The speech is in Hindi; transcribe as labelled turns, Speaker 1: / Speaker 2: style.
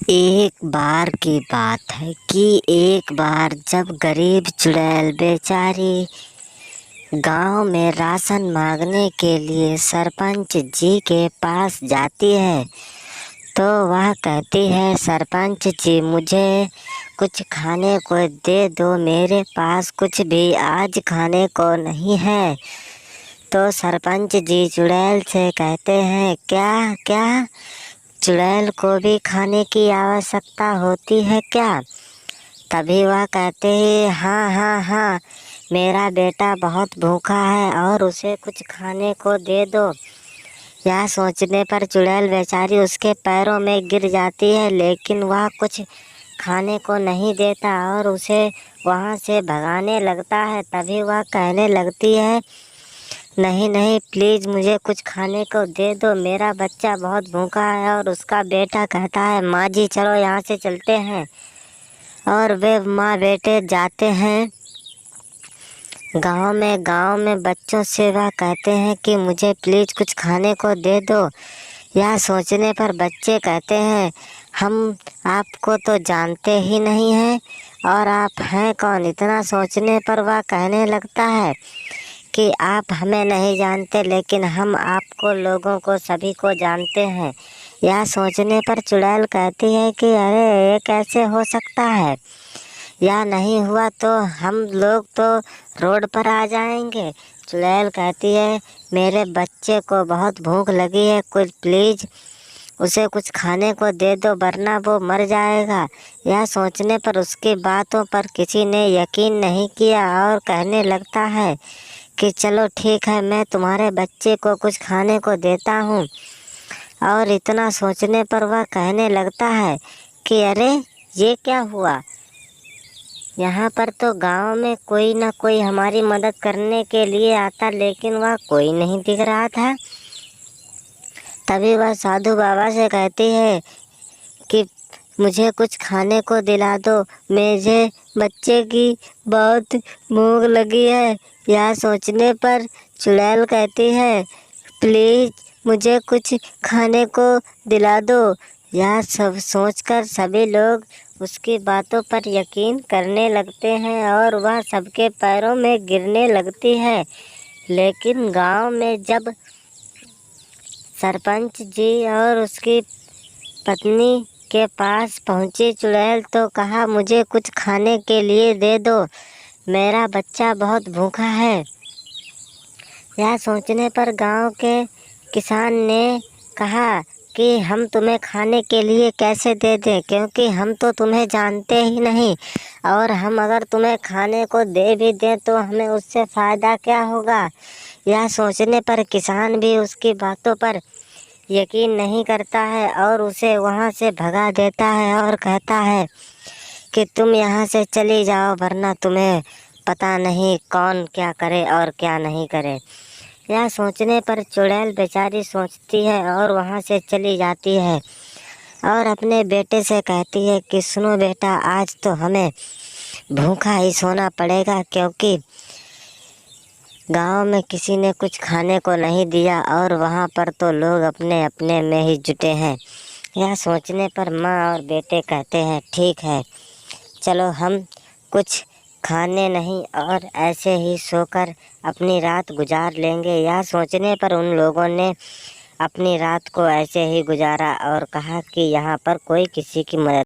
Speaker 1: एक बार की बात है कि एक बार जब गरीब चुड़ैल बेचारी गांव में राशन मांगने के लिए सरपंच जी के पास जाती है, तो वह कहती है, सरपंच जी मुझे कुछ खाने को दे दो, मेरे पास कुछ भी आज खाने को नहीं है। तो सरपंच जी चुड़ैल से कहते हैं, क्या क्या चुड़ैल को भी खाने की आवश्यकता होती है क्या? तभी वह कहते हैं, हाँ हाँ हाँ, मेरा बेटा बहुत भूखा है और उसे कुछ खाने को दे दो। यह सोचने पर चुड़ैल बेचारी उसके पैरों में गिर जाती है, लेकिन वह कुछ खाने को नहीं देता और उसे वहाँ से भगाने लगता है। तभी वह कहने लगती है, नहीं नहीं, प्लीज़ मुझे कुछ खाने को दे दो, मेरा बच्चा बहुत भूखा है। और उसका बेटा कहता है, माँ जी चलो यहाँ से चलते हैं। और वे माँ बेटे जाते हैं गांव में बच्चों से वह कहते हैं कि मुझे प्लीज़ कुछ खाने को दे दो। यह सोचने पर बच्चे कहते हैं, हम आपको तो जानते ही नहीं हैं और आप हैं कौन। इतना सोचने पर वह कहने लगता है कि आप हमें नहीं जानते, लेकिन हम आपको लोगों को सभी को जानते हैं। यह सोचने पर चुड़ैल कहती है कि अरे ये कैसे हो सकता है, या नहीं हुआ तो हम लोग तो रोड पर आ जाएंगे। चुड़ैल कहती है, मेरे बच्चे को बहुत भूख लगी है, कुछ प्लीज़ उसे कुछ खाने को दे दो, वरना वो मर जाएगा। यह सोचने पर उसकी बातों पर किसी ने यकीन नहीं किया और कहने लगता है कि चलो ठीक है, मैं तुम्हारे बच्चे को कुछ खाने को देता हूँ। और इतना सोचने पर वह कहने लगता है कि अरे ये क्या हुआ, यहाँ पर तो गांव में कोई ना कोई हमारी मदद करने के लिए आता, लेकिन वह कोई नहीं दिख रहा था। तभी वह साधु बाबा से कहती है कि मुझे कुछ खाने को दिला दो, मुझे बच्चे की बहुत भूख लगी है। यह सोचने पर चुड़ैल कहती है, प्लीज़ मुझे कुछ खाने को दिला दो। यह सब सोचकर सभी लोग उसकी बातों पर यकीन करने लगते हैं और वह सबके पैरों में गिरने लगती है। लेकिन गांव में जब सरपंच जी और उसकी पत्नी के पास पहुंची चुड़ैल, तो कहा, मुझे कुछ खाने के लिए दे दो, मेरा बच्चा बहुत भूखा है। यह सोचने पर गांव के किसान ने कहा कि हम तुम्हें खाने के लिए कैसे दे दें, क्योंकि हम तो तुम्हें जानते ही नहीं, और हम अगर तुम्हें खाने को दे भी दें तो हमें उससे फ़ायदा क्या होगा। यह सोचने पर किसान भी उसकी बातों पर यकीन नहीं करता है और उसे वहाँ से भगा देता है और कहता है कि तुम यहाँ से चली जाओ, वरना तुम्हें पता नहीं कौन क्या करे और क्या नहीं करे। यह सोचने पर चुड़ैल बेचारी सोचती है और वहाँ से चली जाती है और अपने बेटे से कहती है कि सुनो बेटा, आज तो हमें भूखा ही सोना पड़ेगा, क्योंकि गांव में किसी ने कुछ खाने को नहीं दिया और वहाँ पर तो लोग अपने अपने में ही जुटे हैं। यह सोचने पर माँ और बेटे कहते हैं, ठीक है, चलो हम कुछ खाने नहीं और ऐसे ही सोकर अपनी रात गुजार लेंगे। यह सोचने पर उन लोगों ने अपनी रात को ऐसे ही गुजारा और कहा कि यहाँ पर कोई किसी की मदद